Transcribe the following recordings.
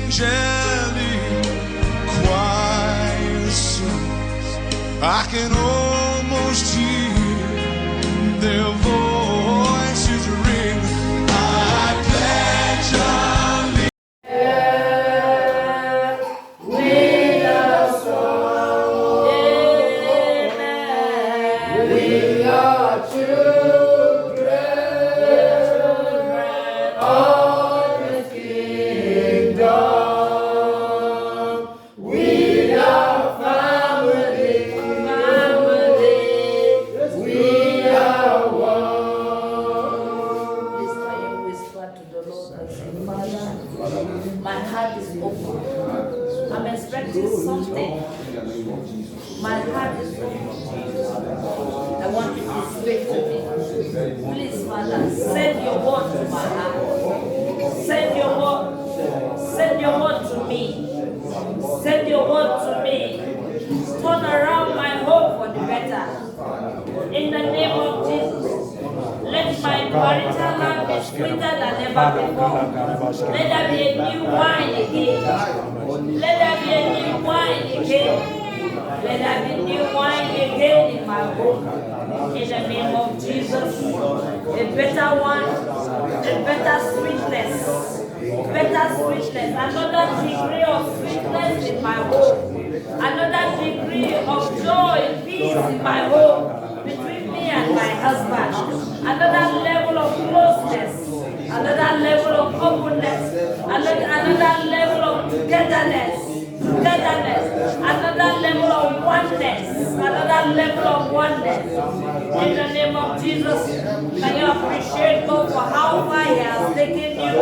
angelic choir sings. I can almost hear their voices ring. I pledge allegiance. We are children of the kingdom. We are family. We are one. This time you whisper to the Lord and say, Father, my heart is open. I'm expecting something. My heart is open. I want you to speak to me. Please, Father, send your word to my heart. Send your word. Send your word to me. Send your word to me. Turn around my hope for the better. In the name of Jesus. Let my marital life be sweeter than ever before. Let there be a new wine again. Let there be a new wine again. Let there be new wine again in my home. In the name of Jesus. A better wine, a better sweetness. Better sweetness. Another degree of sweetness in my home. Another degree of joy, peace in my home. Between me and my husband. Another level of closeness. Another level of openness. Another level of togetherness. Another level of oneness, another level of oneness. In the name of Jesus, can you appreciate God for how far He has taken you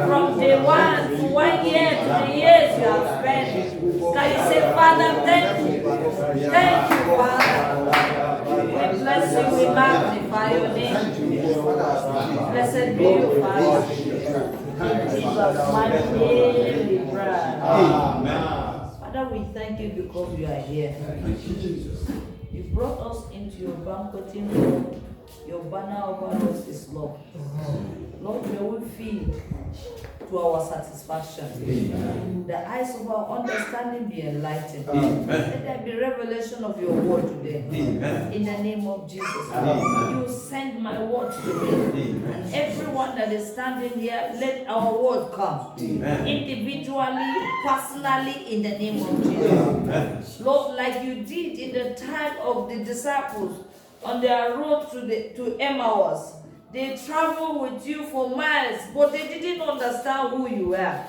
from day one to 1 year to the years you have spent? Can you say, Father, thank you. Thank you, Father. We bless you, we magnify your name. Blessed be you, Father. In Jesus' mighty name we pray. Amen. Father, we thank you because you are here. You brought us into your banqueting hall. Your banner over us is love. Lord, may we feed to our satisfaction. Amen. The eyes of our understanding be enlightened. Amen. Let there be revelation of your word today. Amen. In the name of Jesus. Amen. You send my word to me. Amen. And everyone that is standing here, let our word come. Amen. Individually, personally, in the name of Jesus. Amen. Lord, like you did in the time of the disciples on their road to Emmaus. They traveled with you for miles, but they didn't understand who you were.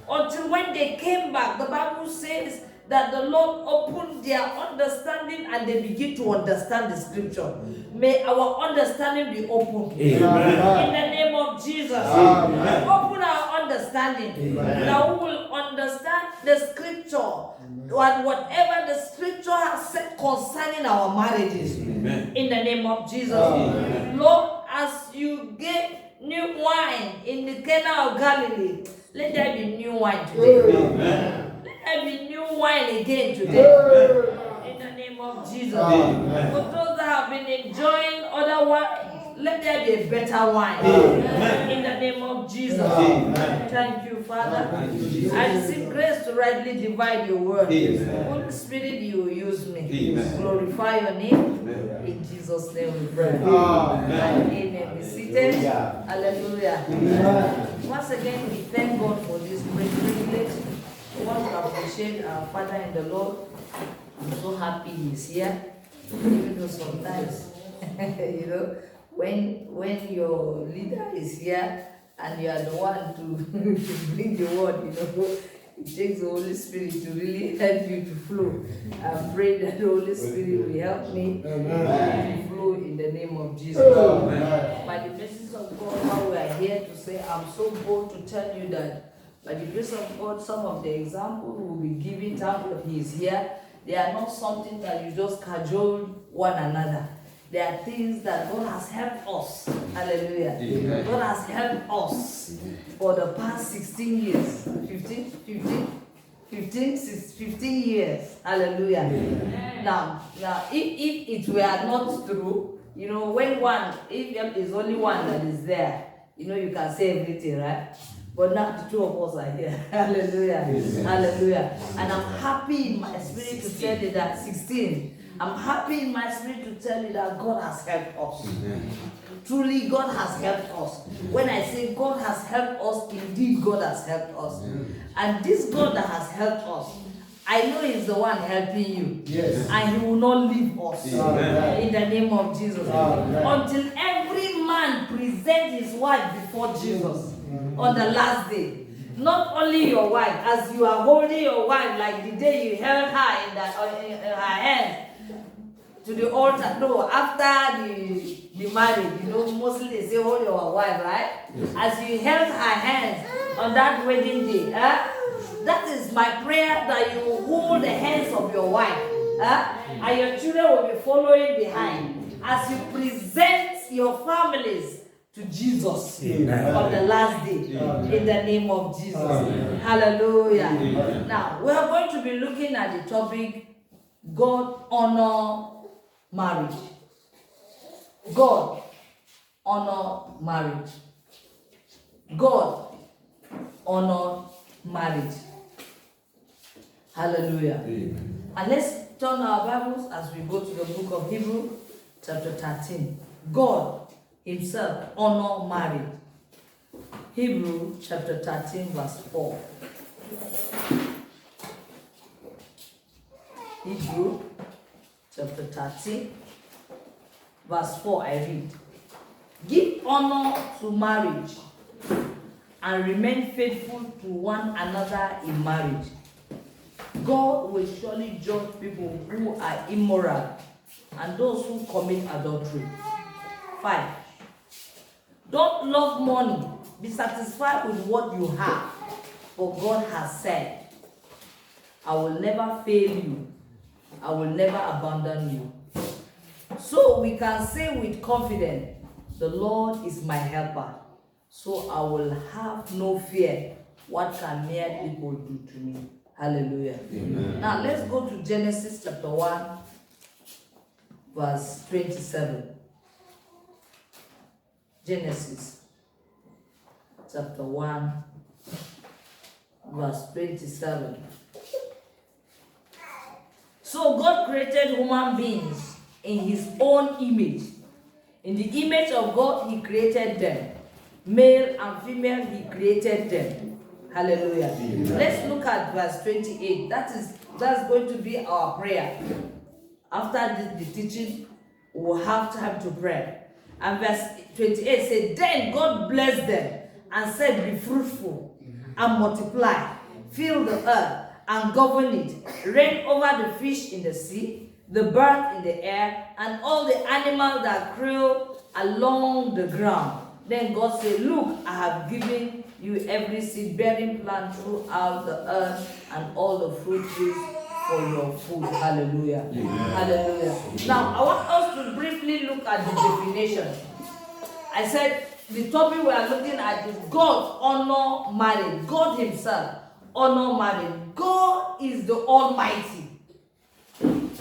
Until when they came back, the Bible says that the Lord opened their understanding and they begin to understand the scripture. May our understanding be opened. Amen. In the name of Jesus. Amen. Open our understanding. Amen. Now we will understand the scripture and whatever the scripture has said concerning our marriages. Amen. In the name of Jesus. Amen. Lord, as you gave new wine in the Cana of Galilee, let there be new wine today. Amen. Let there be new wine again today. Amen. In the name of Jesus. Amen. For those that have been enjoying other wine, let there be a better wine. Amen. In the name of Jesus. Amen. Thank you, Father. I receive grace to rightly divide your word. Amen. Holy Spirit, you will use me. Amen. Glorify your name. Amen. In Jesus' name we pray. Amen. Amen. Be seated. Hallelujah. Amen. Once again, we thank God for this great privilege. We want to appreciate our Father in the Lord. I'm so happy He's here. Even though sometimes, you know, when your leader is here and you are the one to bring the word, you know, it takes the Holy Spirit to really help you to flow. I pray that the Holy Spirit will help me to flow in the name of Jesus. Amen. By the blessings of God, now we are here to say, I'm so bold to tell you that by the grace of God, some of the examples we will be giving time that He is here. They are not something that you just cajole one another. There are things that God has helped us. Hallelujah. Amen. God has helped us for the past 16 years. 15 years. Hallelujah. Amen. Now, if it were not true, you know, if there is only one that is there, you know, you can say everything, right? But now the two of us are here. Hallelujah. Hallelujah. And I'm happy in my spirit to tell you that 16. I'm happy in my spirit to tell you that God has helped us. Truly, God has helped us. When I say God has helped us, indeed God has helped us. And this God that has helped us, I know He's the one helping you. Yes. And He will not leave us. Amen. In the name of Jesus. Amen. Until every man present his wife before Jesus on the last day. Not only your wife, as you are holding your wife like the day you held her in her hand to the altar. No, after the marriage, mostly they say hold your wife, right? As you held her hands on that wedding day, that is my prayer, that you will hold the hands of your wife, and your children will be following behind as you present your families to Jesus on the last day, in the name of Jesus. Hallelujah. Now, we are going to be looking at the topic, God honor marriage. God honor marriage. God honor marriage. Hallelujah. And let's turn our Bibles as we go to the book of Hebrews, chapter 13. God Himself honor marriage. Hebrews chapter 13, verse 4. Hebrews chapter 13, verse 4, I read. Give honor to marriage and remain faithful to one another in marriage. God will surely judge people who are immoral and those who commit adultery. 5. Don't love money. Be satisfied with what you have. For God has said, I will never fail you. I will never abandon you. So we can say with confidence, the Lord is my helper. So I will have no fear. What can mere people do to me? Hallelujah. Amen. Now let's go to Genesis chapter 1, verse 27. Genesis chapter 1, verse 27. So God created human beings in His own image. In the image of God, He created them. Male and female, He created them. Hallelujah. Amen. Let's look at verse 28. That's going to be our prayer. After the teaching, we'll have time to pray. And verse 28 says, Then God blessed them and said, Be fruitful and multiply, fill the earth and govern it, reign over the fish in the sea, the bird in the air, and all the animals that crawl along the ground. Then God said, Look, I have given you every seed-bearing plant throughout the earth and all the fruit trees for your food. Hallelujah. Amen. Hallelujah. Now, I want us to briefly look at the definition. I said the topic we are looking at is God honor marriage. God Himself honor marriage. God is the Almighty.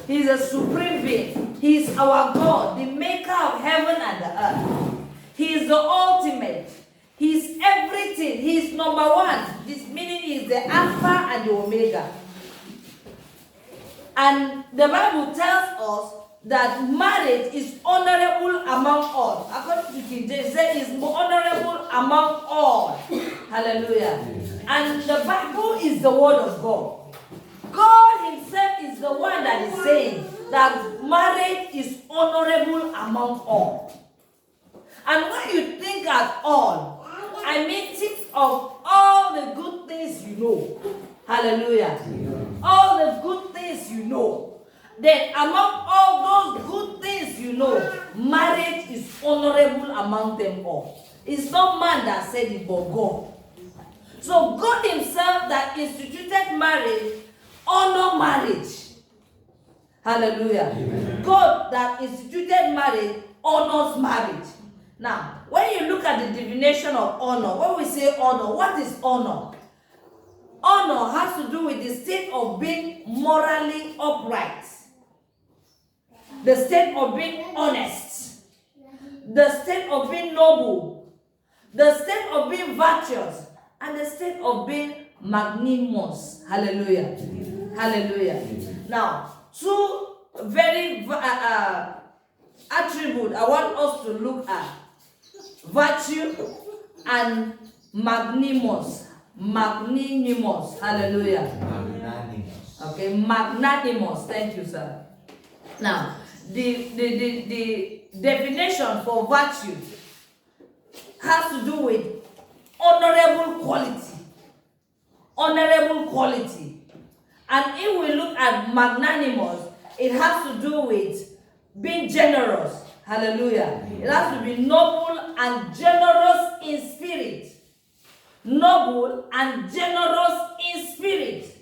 He is a supreme being. He is our God, the maker of heaven and the earth. He is the ultimate. He is everything. He is number one. This meaning He is the Alpha and the Omega. And the Bible tells us that marriage is honorable among all. According to King James, it says it's honorable among all. Hallelujah. And the Bible is the word of God. God Himself is the one that is saying that marriage is honorable among all. And when you think at all, I mean think of all the good things you know. Hallelujah. All the good things you know. Then among all those good things you know, marriage is honorable among them all. It's not man that said it, but God. So God Himself that instituted marriage, honor marriage. Hallelujah. Amen. God that instituted marriage, honors marriage. Now, when you look at the definition of honor, when we say honor, what is honor? Honor has to do with the state of being morally upright, the state of being honest, the state of being noble, the state of being virtuous, and the state of being magnanimous. Hallelujah. Hallelujah. Now, two very attributes I want us to look at: virtue and magnanimous. Magnanimous. Hallelujah. Magnanimous. Okay, magnanimous. Thank you, sir. Now, the definition for virtue has to do with honorable quality. Honorable quality. And if we look at magnanimous, it has to do with being generous. Hallelujah. It has to be noble and generous in spirit. Noble and generous in spirit.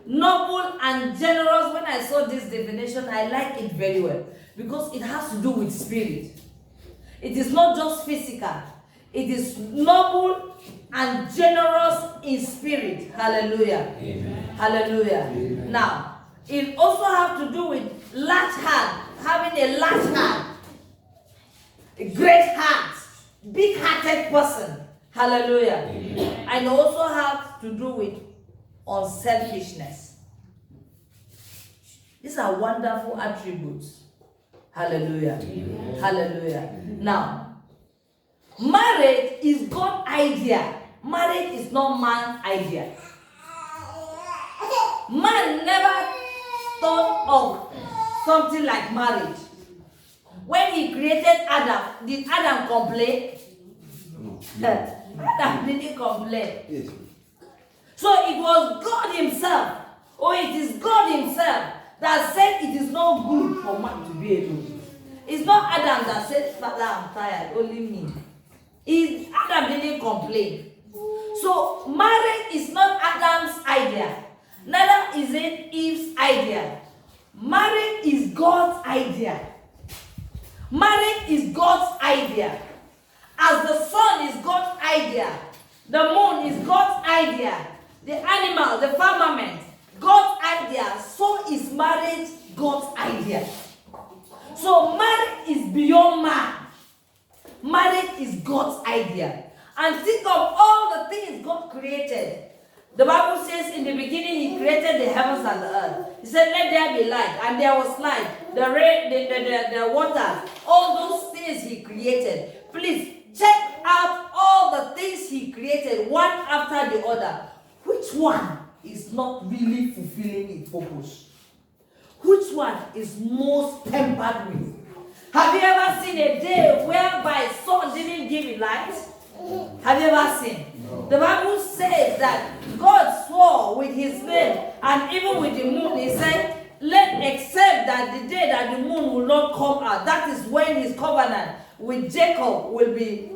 Noble and generous. When I saw this definition, I like it very well because it has to do with spirit. It is not just physical. It is noble and generous in spirit. Hallelujah. Amen. Hallelujah. Amen. Now, it also has to do with large heart, having a large heart, a great heart, big-hearted person. Hallelujah. Amen. And also has to do with unselfishness. These are wonderful attributes. Hallelujah. Amen. Hallelujah. Now, marriage is God's idea. Marriage is not man's idea. Man never thought of something like marriage. When he created Adam, did Adam complain? Adam didn't complain. Yes. So it was God himself, or it is God himself that said it is not good for man to be alone. It's not Adam that said, Father, I'm tired, only me. Adam didn't complain. So marriage is not Adam's idea. Neither is it Eve's idea. Marriage is God's idea. Marriage is God's idea. As the sun is God's idea, the moon is God's idea, the animal, the firmament, God's idea, so is marriage God's idea. So marriage is beyond man. Marriage is God's idea. And think of all the things God created. The Bible says in the beginning he created the heavens and the earth. He said, let there be light, and there was light. The rain, the water, all those things he created. Please check out all the things he created, one after the other. Which one is not really fulfilling its purpose? Which one is most tempered with? Have you ever seen a day whereby sun didn't give it light? Have you ever seen? No. The Bible says that God swore with his name and even with the moon. He said, except that the day that the moon will not come out. That is when his covenant with Jacob will be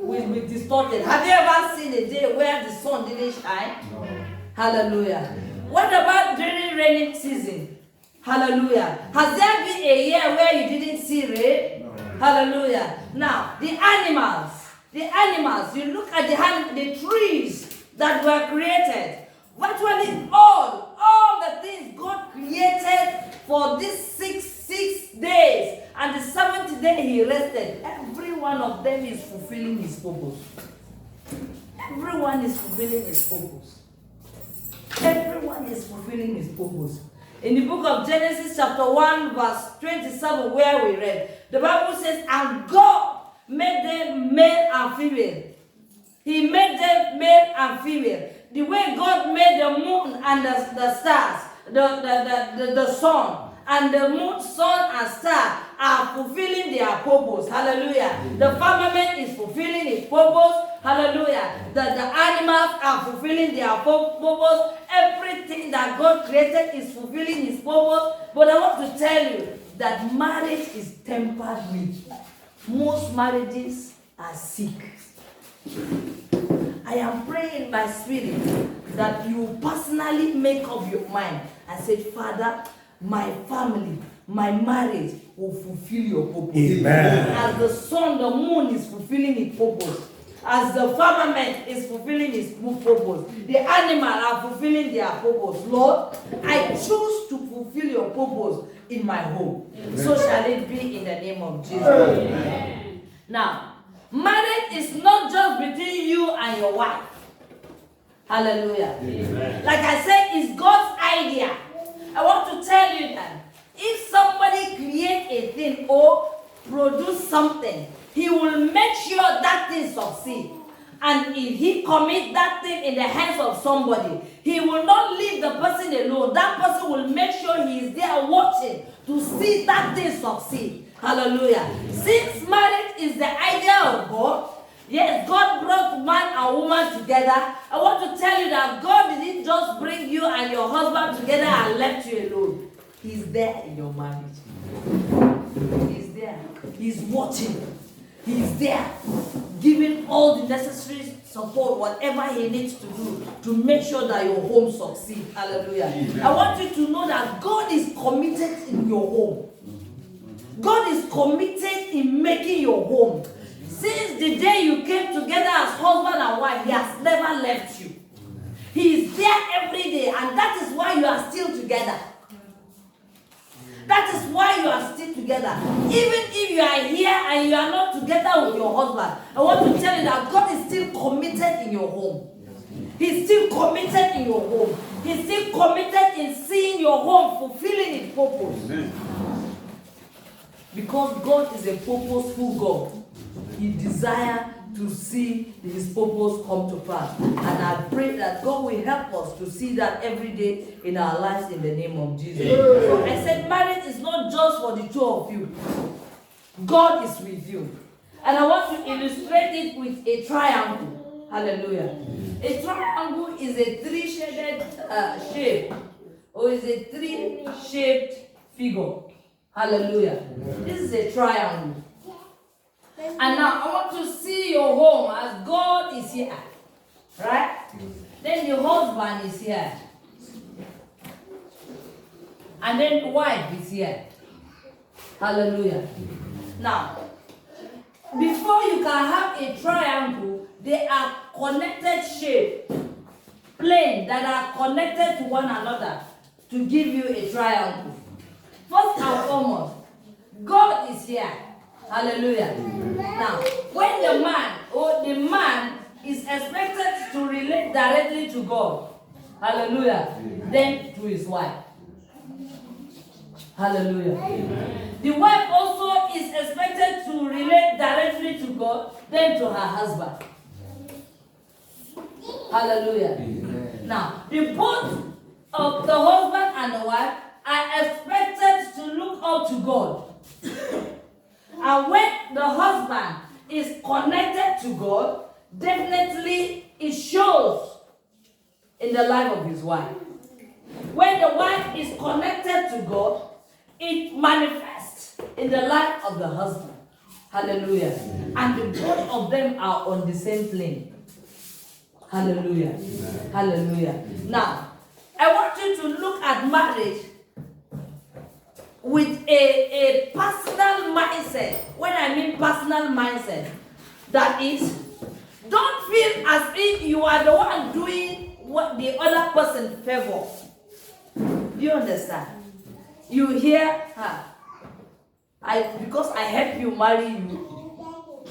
distorted. Have you ever seen a day where the sun didn't shine? No. Hallelujah. What about during rainy season? Hallelujah. Has there been a year where you didn't see rain? No. Hallelujah. Now, the animals, you look at the trees that were created. Virtually all the things God created for these six days, and the seventh day he rested. Every one of them is fulfilling his purpose. Everyone is fulfilling his purpose. Everyone is fulfilling his purpose. In the book of Genesis chapter 1 verse 27 where we read, the Bible says, and God made them male and female. He made them male and female. The way God made the moon and the stars, the sun, and the moon, sun, and star are fulfilling their purpose. Hallelujah. The firmament is fulfilling its purpose. Hallelujah. The animals are fulfilling their purpose. Everything that God created is fulfilling his purpose. But I want to tell you that marriage is tempered with. Most marriages are sick. I am praying in my spirit that you personally make up your mind and say, Father, my family, my marriage will fulfill your purpose. Amen. As the sun, the moon is fulfilling its purpose. As the firmament is fulfilling its purpose. The animals are fulfilling their purpose. Lord, I choose to fulfill your purpose in my home. Amen. So shall it be in the name of Jesus. Amen. Now, marriage is not just between you and your wife. Hallelujah. Like I said, it's God's idea. I want to tell you that if somebody creates a thing or produce something, he will make sure that thing succeeds. And if he commits that thing in the hands of somebody, he will not leave the person alone. That person will make sure he is there watching to see that thing succeed. Hallelujah. Since marriage is the idea of God, yes, God brought man and woman together. I want to tell you that God didn't just bring you and your husband together and left you alone. He's there in your marriage. He's there. He's watching. He's there, giving all the necessary support, whatever he needs to do to make sure that your home succeeds. Hallelujah. Amen. I want you to know that God is committed in your home. God is committed in making your home. Since the day you came together as husband and wife, he has never left you. He is there every day, and that is why you are still together. That is why you are still together. Even if you are here and you are not together with your husband, I want to tell you that God is still committed in your home. He's still committed in your home. He's still committed in seeing your home fulfilling its purpose. Amen. Because God is a purposeful God. He desires to see his purpose come to pass. And I pray that God will help us to see that every day in our lives in the name of Jesus. So I said marriage is not just for the two of you. God is with you. And I want to illustrate it with a triangle. Hallelujah. A triangle is a three-shaded shape. Or is a three-shaped figure. Hallelujah. This is a triangle. And now I want to see your home as God is here. Right? Then the husband is here. And then the wife is here. Hallelujah. Now, before you can have a triangle, they are connected shape, plane that are connected to one another to give you a triangle. First and foremost, God is here. Hallelujah. Now, when the man is expected to relate directly to God, hallelujah, then to his wife. Hallelujah. The wife also is expected to relate directly to God, then to her husband. Hallelujah. Now, the both of the husband and the wife are expected to look up to God. And when the husband is connected to God, definitely it shows in the life of his wife. When the wife is connected to God, it manifests in the life of the husband. Hallelujah. And the both of them are on the same plane. Hallelujah. Hallelujah. Now, I want you to look at marriage with a personal mindset. When I mean personal mindset, that is, don't feel as if you are the one doing what the other person favors. Do you understand? You hear, because I help you marry you.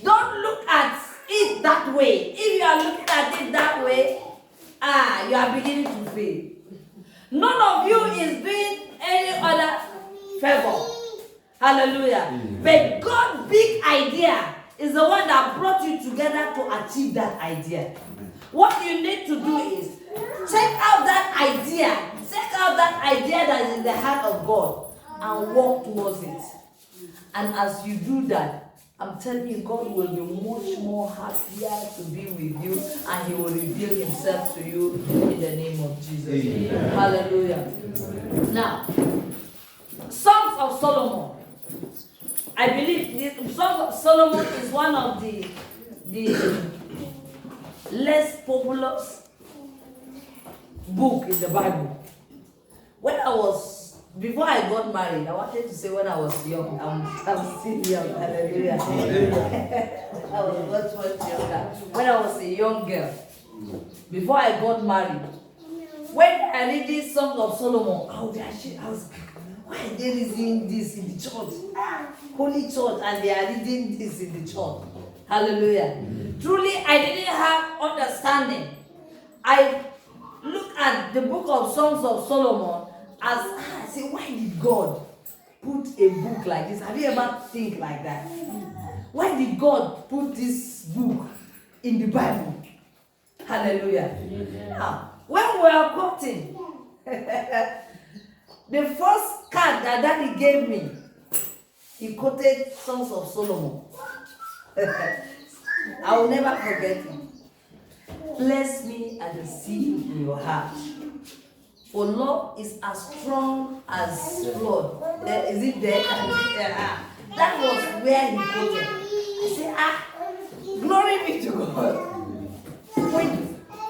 Don't look at it that way. If you are looking at it that way, you are beginning to fail. None of you is doing any other favor. Hallelujah. But God's big idea is the one that brought you together to achieve that idea. What you need to do is check out that idea. Check out that idea that is in the heart of God and walk towards it. And as you do that, I'm telling you, God will be much more happier to be with you, and he will reveal himself to you in the name of Jesus. Amen. Hallelujah. Now, Songs of Solomon. I believe the Songs of Solomon is one of the less popular book in the Bible. Before I got married, I wanted to say when I was young. I'm still young. Hallelujah. I was much younger. When I was a young girl, before I got married, when I read this Song of Solomon, I was, why are they reading this in the church? Holy church, and they are reading this in the church. Hallelujah. Truly, I didn't have understanding. I look at the book of Songs of Solomon as I say, why did God put a book like this? Have you ever think like that? Why did God put this book in the Bible? Hallelujah. Now, when we are quoting, the first card that Daddy gave me, he quoted Songs of Solomon. I will never forget it. Bless me at the seed in your heart. For love is as strong as blood. Is it there? That was where he quoted. I said, glory be to God. With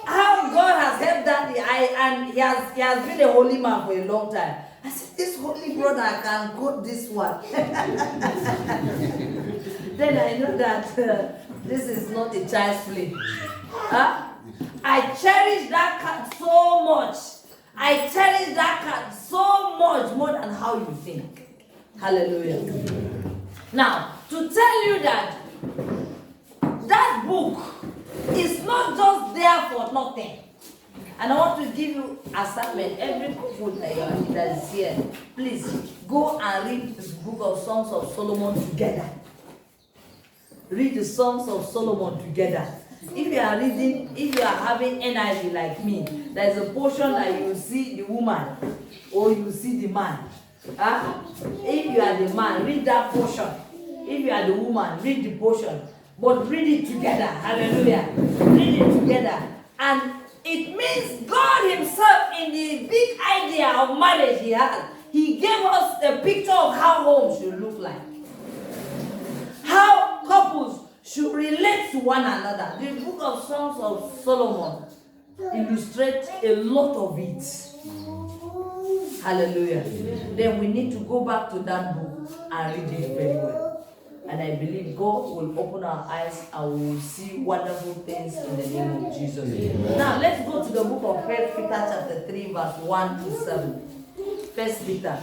how God has helped Daddy, and he has been a holy man for a long time. I said, this holy brother can quote this one. Then I know that this is not a child's play. I cherish that card so much. I cherish that card so much more than how you think. Hallelujah. Now, to tell you that that book is not just there for nothing. And I want to give you assignment. Every couple that is here, please go and read the book of Songs of Solomon together. Read the Songs of Solomon together. If you are reading, if you are having NIV like me, there is a portion that you see the woman or you see the man. If you are the man, read that portion. If you are the woman, read the portion. But read it together. Hallelujah. Read it together. And it means God himself, in the big idea of marriage he has, he gave us a picture of how home should look like. How couples should relate to one another. The book of Songs of Solomon illustrates a lot of it. Hallelujah. Then we need to go back to that book and read it very well. And I believe God will open our eyes and we will see wonderful things in the name of Jesus. Amen. Now let's go to the book of 1 Peter chapter 3 verse 1 to 7. 1 Peter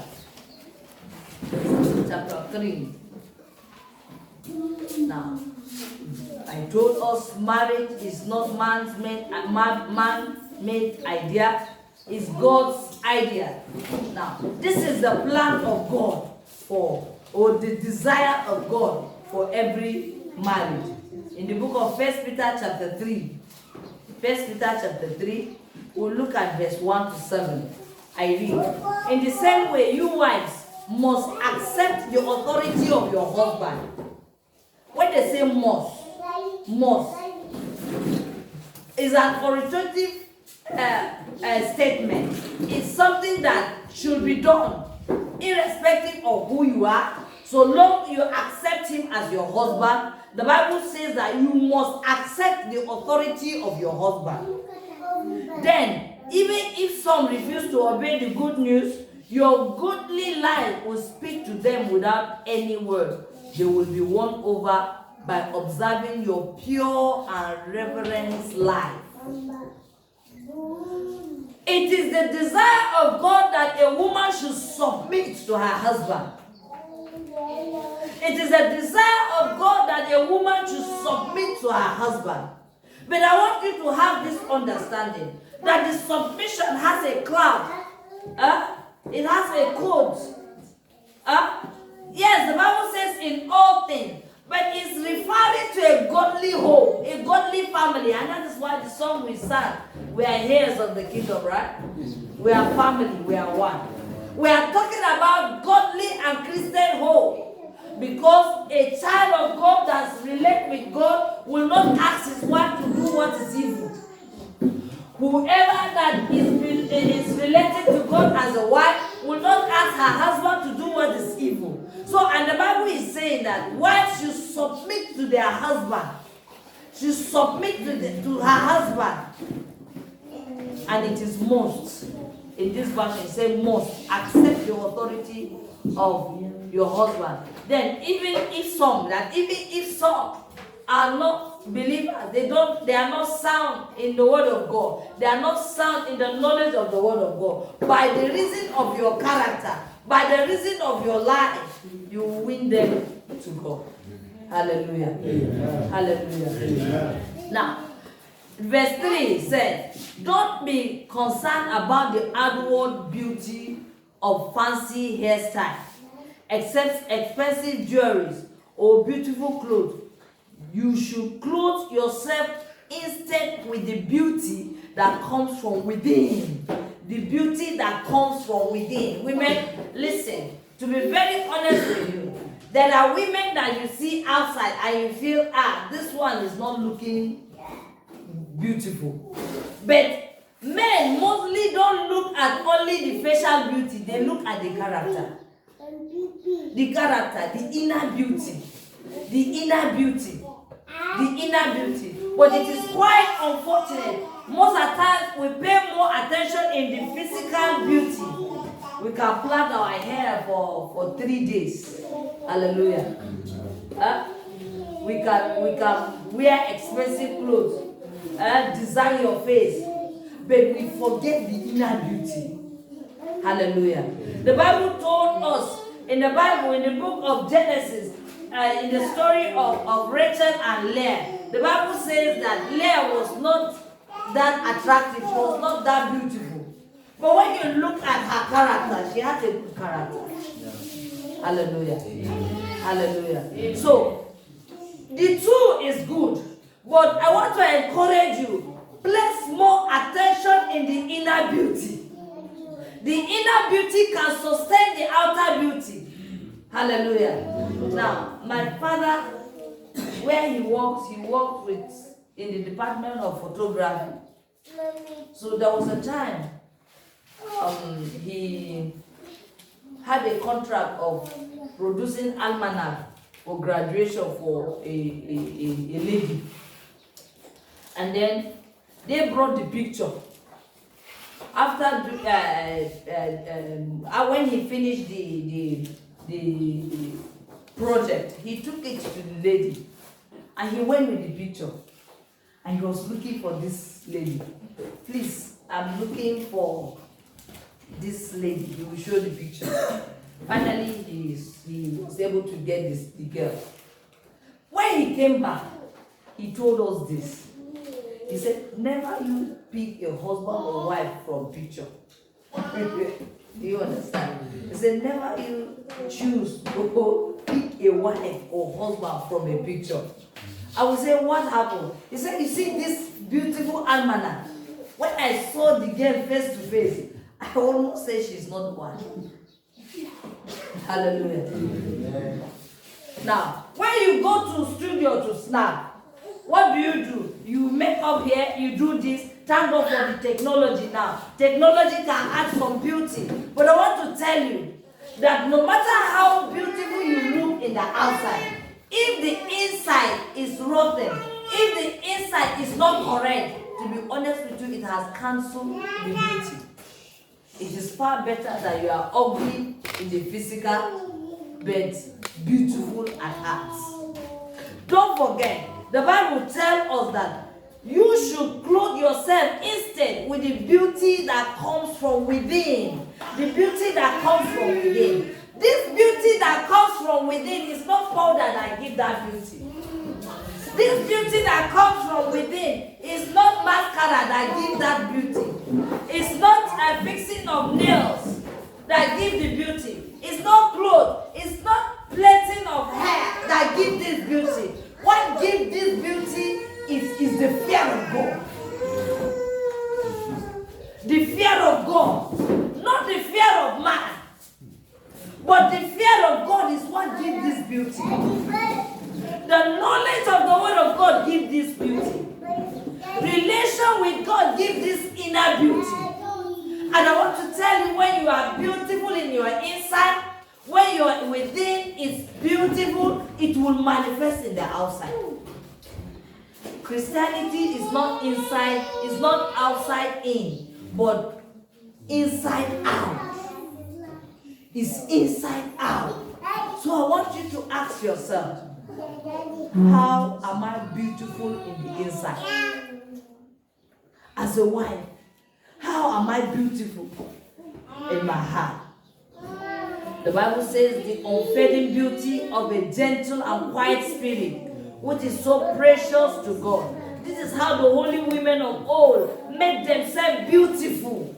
chapter 3. Now, I told us marriage is not man-made idea, it's God's idea. Now, this is the plan of God or the desire of God for every marriage. In the book of 1 Peter chapter 3, 1 Peter chapter 3, we'll look at verse 1 to 7. I read, in the same way, you wives must accept the authority of your husband. When they say must is an authoritative statement. It's something that should be done, irrespective of who you are. So long you accept him as your husband, the Bible says that you must accept the authority of your husband. Then, even if some refuse to obey the good news, your goodly life will speak to them without any word. They will be won over by observing your pure and reverent life. It is the desire of God that a woman should submit to her husband. It is a desire of God that a woman should submit to her husband. But I want you to have this understanding that the submission has a cloud. It has a code. Yes, the Bible says in all things, but it's referring to a godly home, a godly family, and that is why the song we sang, we are heirs of the kingdom, right? We are family, we are one. We are talking about godly and Christian home. Because a child of God that relates with God will not ask his wife to do what is evil. Whoever that is related to God as a wife will not ask her husband to do what is evil. So, and the Bible is saying that wives should submit to their husband. She submit to her husband. And it is must. In this version, it says must accept the authority of your husband. Then even if some are not believers, they are not sound in the word of God. They are not sound in the knowledge of the word of God. By the reason of your character, by the reason of your life, you win them to God. Hallelujah. Hallelujah. Now, verse 3 says, don't be concerned about the outward beauty of fancy hairstyle, except expensive jewelry or beautiful clothes. You should clothe yourself instead with the beauty that comes from within. The beauty that comes from within. Women, listen, to be very honest with you, there are women that you see outside and you feel, this one is not looking beautiful. But men mostly don't look at only the facial beauty, they look at the character. The character, the inner beauty. The inner beauty. The inner beauty. But it is quite unfortunate. Most of the times we pay more attention in the physical beauty. We can plait our hair for 3 days. Hallelujah. We can wear expensive clothes. Design your face. But we forget the inner beauty. Hallelujah. The Bible told us in the Bible, in the book of Genesis, in the story of Rachel and Leah, the Bible says that Leah was not that attractive, she was not that beautiful. But when you look at her character, she had a good character. Hallelujah. Hallelujah. So, the two is good, but I want to encourage you, place more attention in the inner beauty. The inner beauty can sustain the outer beauty. Hallelujah. Now, my father, where he works in the department of photography. So there was a time he had a contract of producing almanac for graduation for a lady. And then they brought the picture. After when he finished the project, he took it to the lady and he went with the picture and he was looking for this lady. Please, I'm looking for this lady. He will show the picture. Finally, he was able to get the girl. When he came back, he told us this. He said, never you pick a husband or wife from picture. Do you understand? He said, never you choose to pick a wife or husband from a picture. I would say, what happened? He said, you see this beautiful almanac? When I saw the girl face to face, I almost said she's not one. Hallelujah. Now, when you go to studio to snap, what do? You make up here, you do this. Thank God for the technology now. Technology can add some beauty. But I want to tell you that no matter how beautiful you look in the outside, if the inside is rotten, if the inside is not correct, to be honest with you, it has cancelled the beauty. It is far better that you are ugly in the physical, but beautiful at heart. Don't forget, the Bible tells us that you should clothe yourself instead with the beauty that comes from within. The beauty that comes from within. This beauty that comes from within is not powder that gives that beauty. This beauty that comes from within is not mascara that gives that beauty. It's not a fixing of nails that gives the beauty. It's not clothes. It's not plaiting of hair that gives this beauty. What gives this beauty is the fear of God. The fear of God. Not the fear of man. But the fear of God is what gives this beauty. The knowledge of the word of God gives this beauty. Relation with God gives this inner beauty. And I want to tell you, when you are beautiful in your inside, when your within is beautiful, it will manifest in the outside. Christianity is not inside, it's not outside in, but inside out. It's inside out. So I want you to ask yourself, how am I beautiful in the inside? As a wife, how am I beautiful in my heart? The Bible says the unfading beauty of a gentle and quiet spirit, which is so precious to God. This is how the holy women of old made themselves beautiful.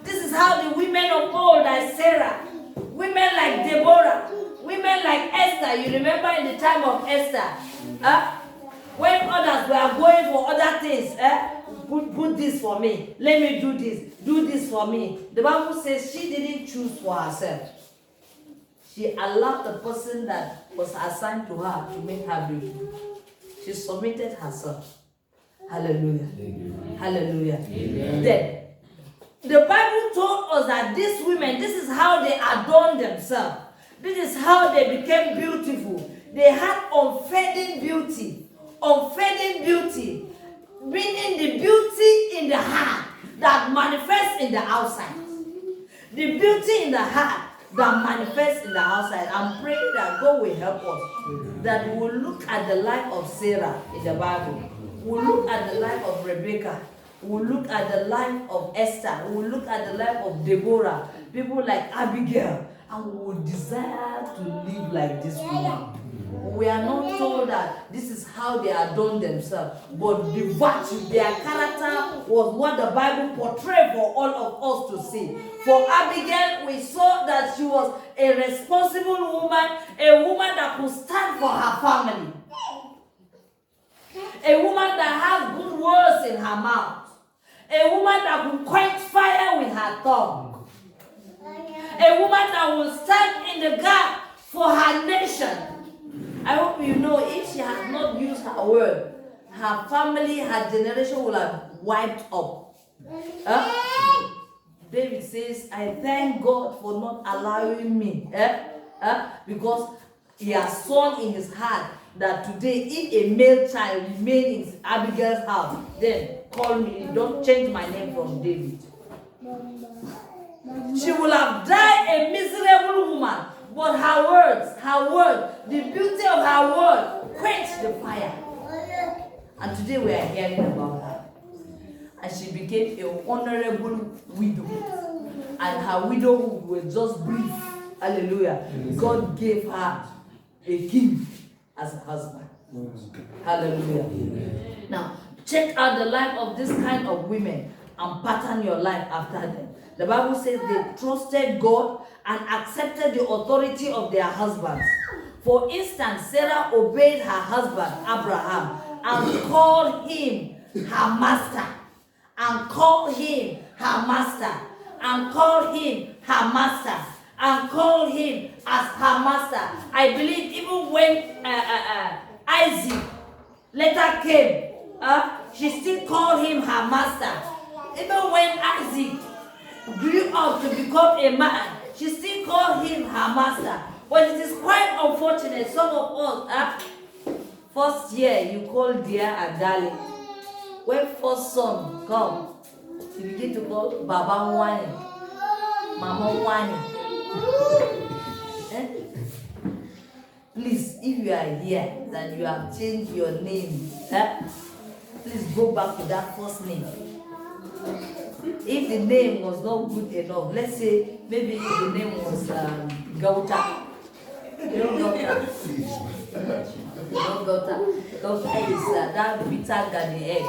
This is how the women of old, like Sarah, women like Deborah, women like Esther. You remember in the time of Esther, when others were going for other things, put this for me, let me do this for me. The Bible says she didn't choose for herself. She allowed the person that was assigned to her to make her beautiful. She submitted herself. Hallelujah. Hallelujah. Then, the Bible told us that these women, this is how they adorned themselves. This is how they became beautiful. They had unfading beauty. Unfading beauty. Meaning the beauty in the heart that manifests in the outside. The beauty in the heart that manifests in the outside. I'm praying that God will help us. That we will look at the life of Sarah in the Bible. We'll look at the life of Rebecca. We'll look at the life of Esther. We'll look at the life of Deborah. People like Abigail. And we will desire to live like this woman. We are not told that this is how they adorn themselves, but the virtue, their character was what the Bible portrayed for all of us to see. For Abigail, we saw that she was a responsible woman, a woman that could stand for her family, a woman that has good words in her mouth, a woman that could quench fire with her tongue, a woman that will stand in the gap for her nation. I hope you know if she had not used her word, her family, her generation will have wiped up. David says, I thank God for not allowing me. Because he has sown in his heart that today, if a male child remains in Abigail's house, then call me. Don't change my name from David. She will have died a miserable woman. But her words, the beauty of her word quenched the fire. And today we are hearing about her. And she became an honorable widow. And her widowhood was just brief. Hallelujah. God gave her a king as a husband. Hallelujah. Now, check out the life of this kind of women and pattern your life after them. The Bible says they trusted God and accepted the authority of their husbands. For instance, Sarah obeyed her husband, Abraham, and called him her master. And called him her master. And called him her master. And called him as her master. I believe even when Isaac later came, she still called him her master. Even when Isaac grew up to become a man, she still called him her master. But it is quite unfortunate. Some of us, first year you call dear and darling. When first son come, you begin to call Baba Wani, Mama Wani. Please, if you are here and you have changed your name, please go back to that first name. If the name was not good enough, let's say maybe if the name was Gauta. You know Gauta? You know Gauta? Gauta is that bitter than the egg.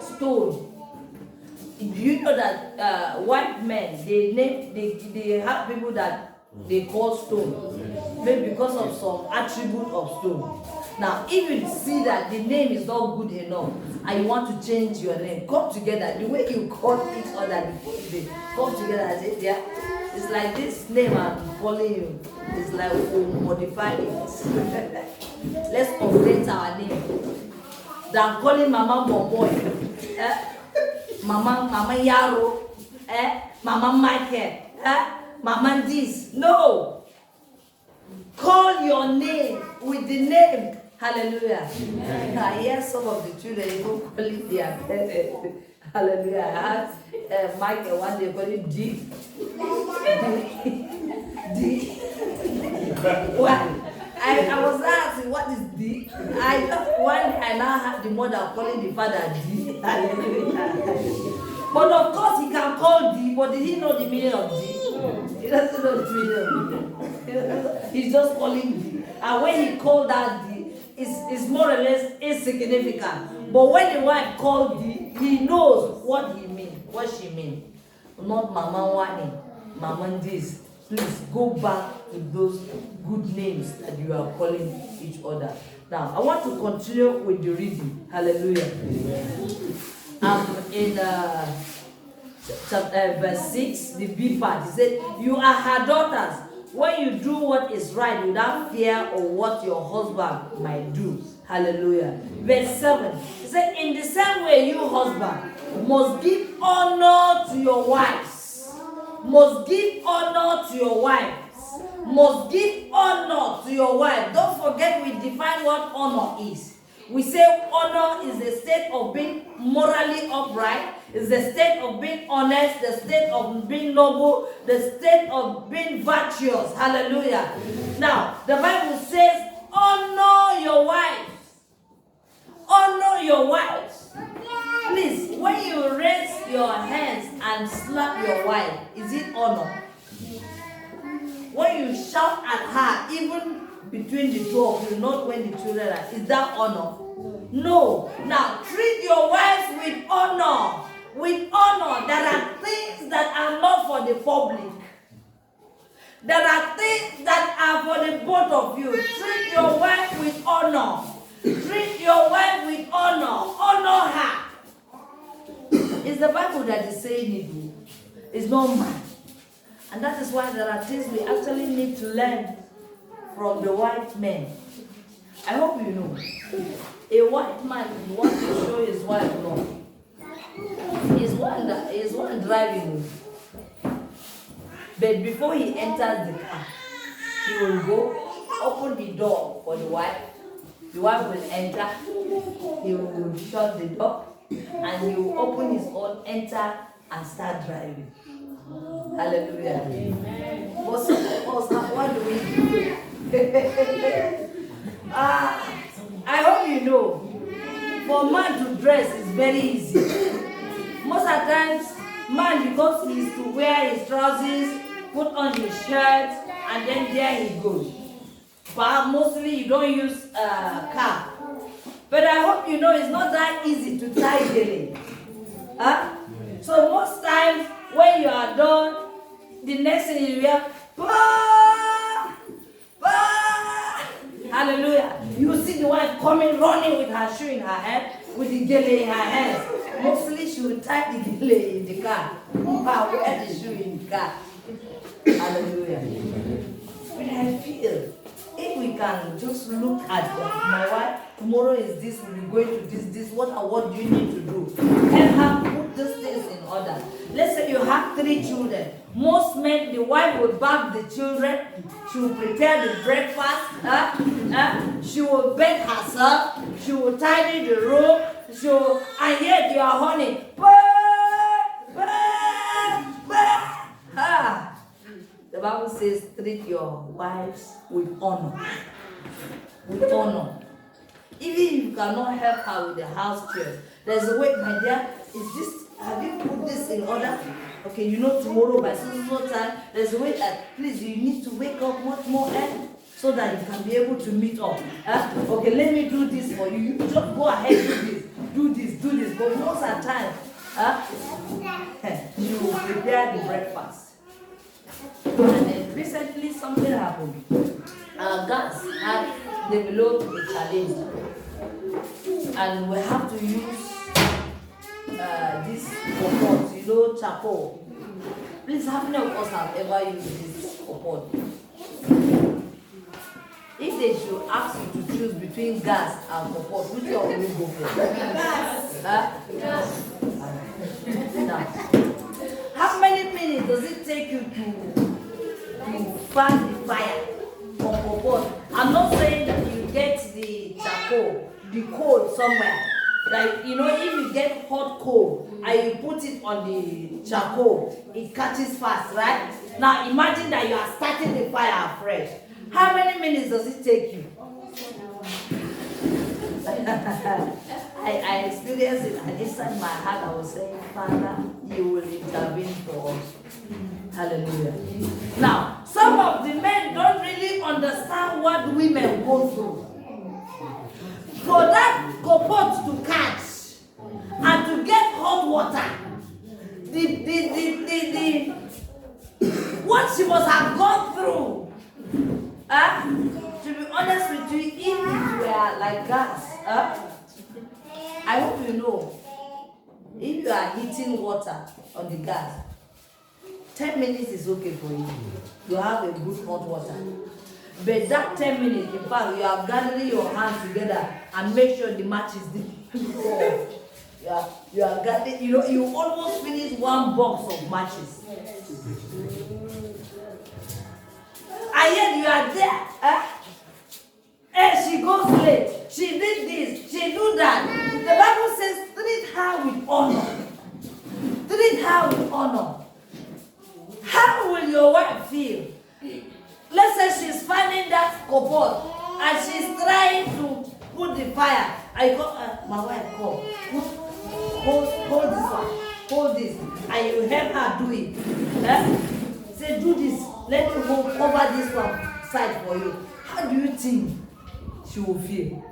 Stone. Do you know that white men, they have people that they call stone, maybe because of some attribute of stone. Now, if you see that the name is not good enough and you want to change your name, come together. The way you call each other, come together and say, yeah, it's like this name I'm calling you. It's like we'll modify it. Let's update our name. Than calling Mama Bomboy, Mama Yaro, Mama Michael, Mama this. No. Call your name with the name. Hallelujah. I hear some of the children even calling their parents. Hallelujah. I had Michael one day calling D. Well, I was asking, what is D? I now have the mother calling the father D. Hallelujah. But of course, he can call thee, but did he know the meaning of thee? He doesn't know the meaning of thee. He's just calling thee. And when he called that thee, it's more or less insignificant. But when the wife called thee, he knows what he means, what she means. Not Mama Wani, Mama this. Please go back to those good names that you are calling each other. Now, I want to continue with the reading. Hallelujah. In verse 6, the B part, he said, you are her daughters when you do what is right without fear of what your husband might do. Hallelujah. Verse 7, he said, in the same way, you husband must give honor to your wives. Must give honor to your wives. Must give honor to your wife. Don't forget we define what honor is. We say honor is the state of being morally upright, is the state of being honest, the state of being noble, the state of being virtuous. Hallelujah. Now, the Bible says, honor your wives. Honor your wives. Please, when you raise your hands and slap your wife, is it honor? When you shout at her, even between the two of you, not when the children are, is that honor? No. Now, treat your wives with honor. With honor. There are things that are not for the public. There are things that are for the both of you. Treat your wife with honor. Treat your wife with honor. Honor her. It's the Bible that is saying it. It's not mine. And that is why there are things we actually need to learn from the white men. I hope you know. A white man wants to show his wife love. He's one driving. But before he enters the car, he will go open the door for the wife. The wife will enter. He will shut the door. And he will open his own, enter, and start driving. Hallelujah. Amen. But some of us, what do we do? I hope you know, for a man to dress is very easy. Most of the times, man, because he is to wear his trousers, put on his shirt, and then there he goes. But mostly you don't use car. But I hope you know it's not that easy to tie gele. Huh? So most times when you are done, the next thing you hear, bah, bah. Hallelujah. You see the wife coming, running with her shoe in her hand, with the gele in her hands. Mostly she will tie the gele in the car. Wear the shoe in the car. Hallelujah. But I feel if we can just look at my wife, tomorrow is this, we'll be going to this, what do you need to do? Help her put these things in order. Let's say you have 3 children. Most men, the wife will bath the children, she will prepare the breakfast, she will bake herself, she will tidy the room, and yet you are honey. The Bible says, treat your wives with honor. With honor. Even if you cannot help her with the house chores, there's a way, my dear, have you put this in order? Okay, you know tomorrow by so time, there's a way that, please, you need to wake up much more early so that you can be able to meet up. Okay, let me do this for you. You just go ahead, do this. But most of the time, you prepare the breakfast. And then recently something happened. Our gas had developed a challenge, and we have to use this pot, charcoal. Please, how many of us have ever used this pot? If they should ask you to choose between gas and pot, which one will you go for? Gas. Gas. Now, how many minutes does it take you to fan the fire on pot? I'm not saying that you get the charcoal, the coal somewhere. Like, if you get hot coal and you put it on the charcoal, it catches fast, right? Now imagine that you are starting the fire afresh. How many minutes does it take you? I experienced it, and inside my heart I was saying, Father, you will intervene for us. Hallelujah. Now, some of the men don't really understand what women go through. For that kopot to catch and to get hot water, what she must have gone through. To be honest with you, if it were like gas, I hope you know, if you are heating water on the gas, 10 minutes is okay for you. You have a good hot water. But that 10 minutes, in fact, you are gathering your hands together and make sure the match is there. You are gathering, you almost finish one box of matches. And yet you are there. And she goes late. She did this. She do that. The Bible says, treat her with honor. Treat her with honor. How will your wife feel? Let's say she's finding that kopot and she's trying to put the fire. I call my wife, call. Hold this one. Hold this. And you help her do it. Say, do this. Let me go cover this one side for you. How do you think she will feel?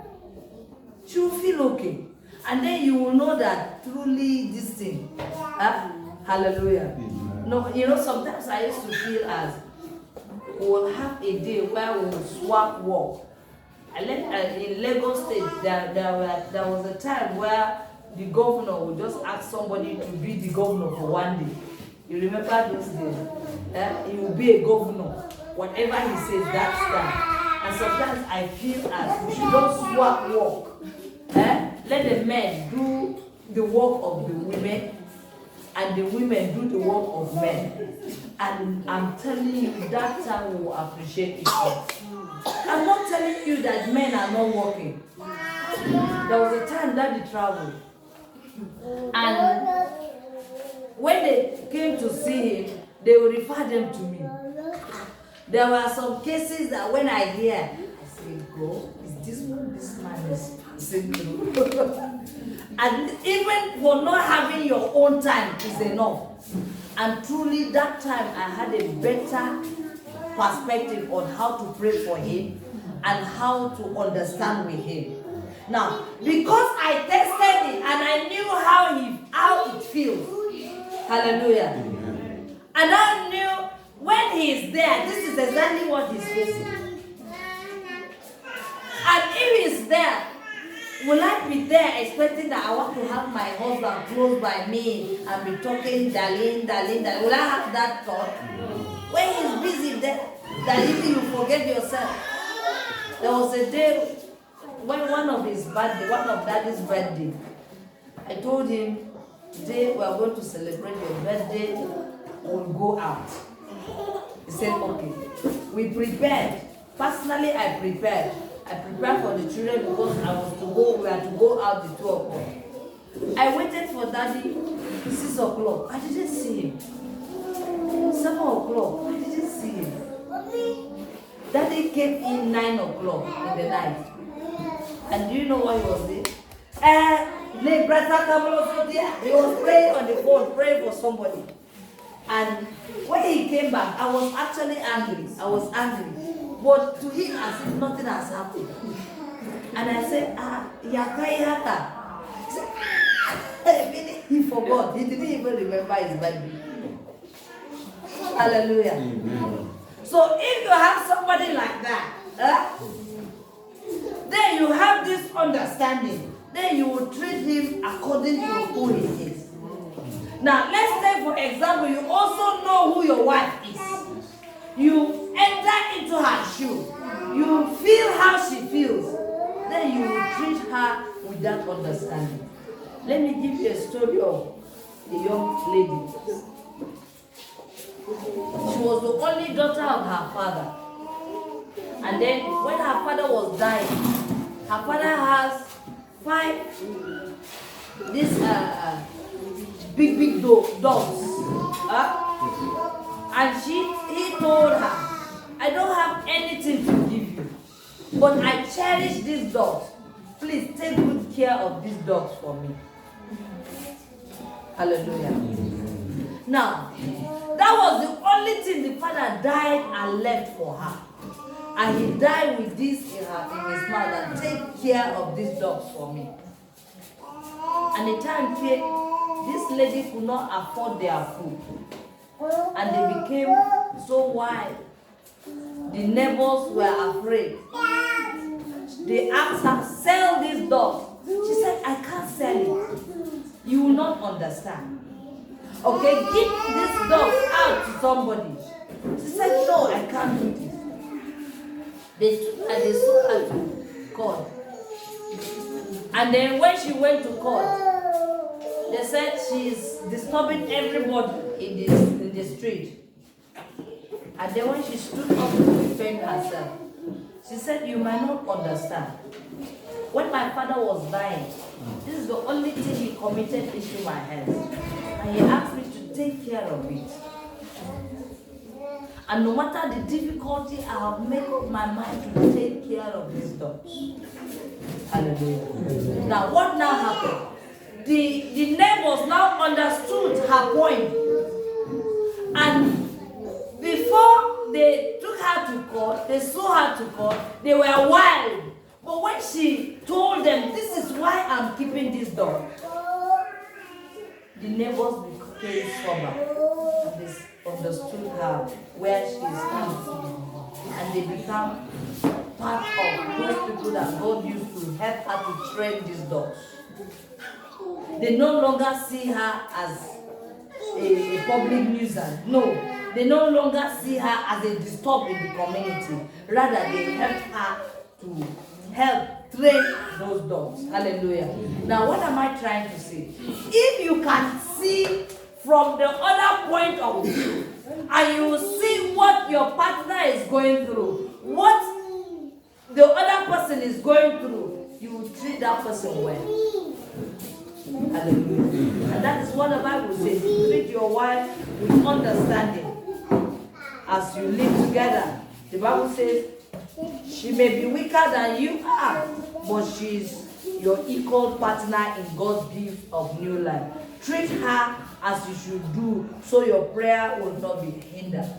She will feel okay. And then you will know that truly this thing. Hallelujah. No, sometimes I used to feel as we'll have a day where we'll swap work. In Lagos State, there was a time where the governor would just ask somebody to be the governor for one day. You remember those days? He will be a governor. Whatever he says, that's that. And sometimes I feel as we should just swap work. Let the men do the work of the women, and the women do the work of men. And I'm telling you, that time we will appreciate it all. I'm not telling you that men are not working. There was a time that they traveled. And when they came to see him, they would refer them to me. There were some cases that when I hear, I say, God, is this what this man is passing through? And even for not having your own time is enough. And truly that time I had a better perspective on how to pray for him and how to understand with him. Now, because I tested it and I knew how it feels. Hallelujah. Amen. And I knew when he is there, this is exactly what he's facing. And if he's there, will I be there expecting that I want to have my husband close by me and be talking, darling, darling, darling? Will I have that thought? When he's busy there, that even you forget yourself. There was a day when one of daddy's birthday, I told him, today we are going to celebrate your birthday, we'll go out. He said, okay. We prepared. Personally, I prepared. I prepared for the children because we had to go out the 2 o'clock. I waited for daddy to 6 o'clock. I didn't see him. 7 o'clock. I didn't see him. Daddy came in 9 o'clock in the night. And do you know what he was doing? He was praying on the phone, praying for somebody. And when he came back, I was actually angry. But to him, as if nothing has happened. And I said, Yaka. He forgot. He didn't even remember his birthday. Hallelujah. Amen. So if you have somebody like that, then you have this understanding. Then you will treat him according to who he is. Now, let's say, for example, you also know who your wife is. You enter into her shoe. You feel how she feels. Then you will treat her with that understanding. Let me give you a story of a young lady. She was the only daughter of her father. And then when her father was dying, her father has 5 big dogs. And he told her, I don't have anything to give you, but I cherish these dogs. please take good care of these dogs for me. Hallelujah. Now, that was the only thing the father died and left for her. And he died with this in his mouth and take care of these dogs for me. And the time came, this lady could not afford their food. And they became so wild. The neighbors were afraid. They asked her, sell this dog. She said, I can't sell it. You will not understand. Okay, give this dog out to somebody. She said, no, I can't do this. They took her, they sold her to court. And then when she went to court, they said she's disturbing everybody in the street. And then when she stood up to defend herself, she said, you might not understand. When my father was dying, this is the only thing he committed into my hands. And he asked me to take care of it. And no matter the difficulty, I have made up my mind to take care of these dogs. Hallelujah. Now, what now happened? The neighbors now understood her point. And before they took her to court, they saw her to court, they were wild. But when she told them, this is why I'm keeping this dog, the neighbors became sober. And they understood her where she is at. And they become part of those people that God used to help her to train these dogs. They no longer see her as a public nuisance. No, they no longer see her as a disturb in the community. Rather, they help her to help train those dogs. Hallelujah. Now, what am I trying to say? If you can see from the other point of view, and you will see what your partner is going through, what the other person is going through, you will treat that person well. Hallelujah. And that is what the Bible says. Treat your wife with understanding as you live together. The Bible says she may be weaker than you are, but she's your equal partner in God's gift of new life. Treat her as you should do, so your prayer will not be hindered.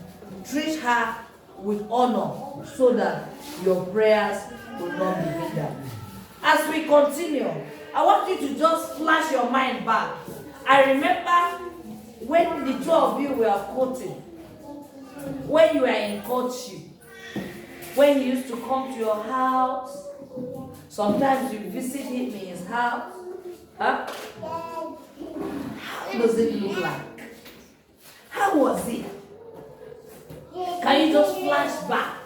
Treat her with honor, so that your prayers will not be hindered. As we continue, I want you to just flash your mind back. I remember when the two of you were courting, when you were in courtship, when he used to come to your house, sometimes you visit him in his house. Huh? How does it look like? How was it? Can you just flash back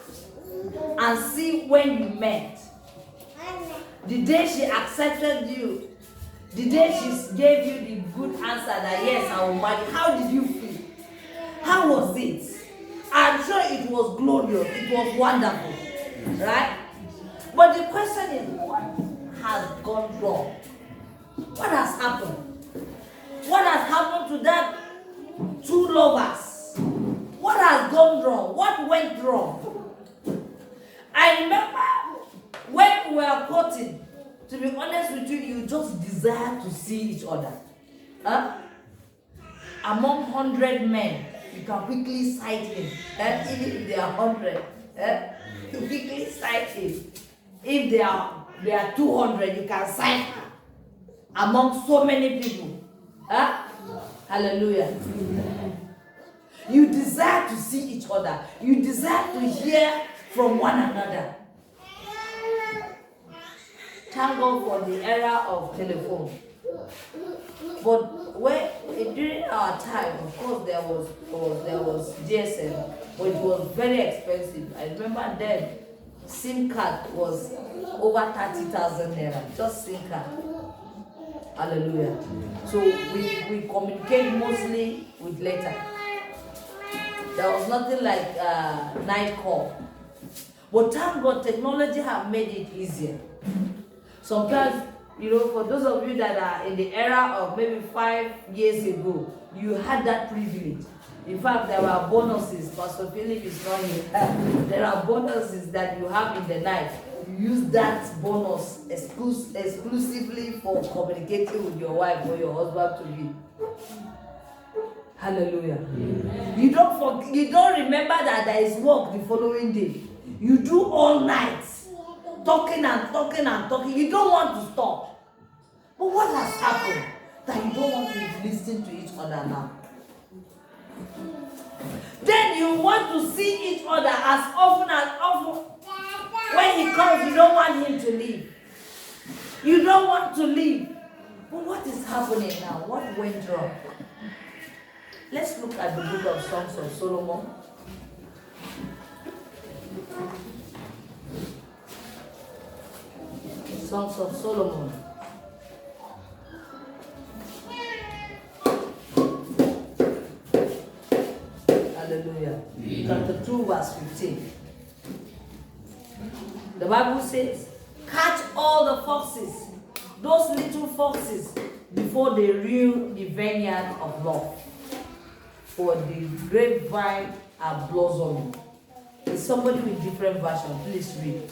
and see when you met? The day she accepted you, the day she gave you the good answer that yes, I will marry, how did you feel? How was it? I'm sure it was glorious, it was wonderful, right? But the question is, what has gone wrong? What has happened? What has happened to that two lovers? What has gone wrong? What went wrong? I remember when we were courting, to be honest with you, you just desire to see each other. Huh? Among 100 men, you can quickly sight him. Even if they are 100, you quickly sight him. If they are 200, you can sight her. Among so many people. Huh? Hallelujah. You desire to see each other. You desire to hear from one another. Thank God for the era of telephone. But during our time, of course, there was GSM, but it was very expensive. I remember then, SIM card was over 30,000 naira, just SIM card. Hallelujah. So we communicate mostly with letter. There was nothing like night call. But thank God, technology have made it easier. Sometimes, for those of you that are in the era of maybe 5 years ago, you had that privilege. In fact, there were bonuses. Pastor Philip is not here. There are bonuses that you have in the night. use that bonus exclusively for communicating with your wife or your husband to be. Hallelujah. You don't remember that there is work the following day. You do all night, talking and talking and talking. You don't want to stop. But what has happened that you don't want to listen to each other now? Then you want to see each other as often as often. When he comes, you don't want him to leave. You don't want to leave. But what is happening now? What went wrong? Let's look at the book of Songs of Solomon. Songs of Solomon. Hallelujah. Chapter 2, verse 15. The Bible says, catch all the foxes, those little foxes, before they ruin the vineyard of love. For the grapevine are blossoming. Is somebody with different version? Please read.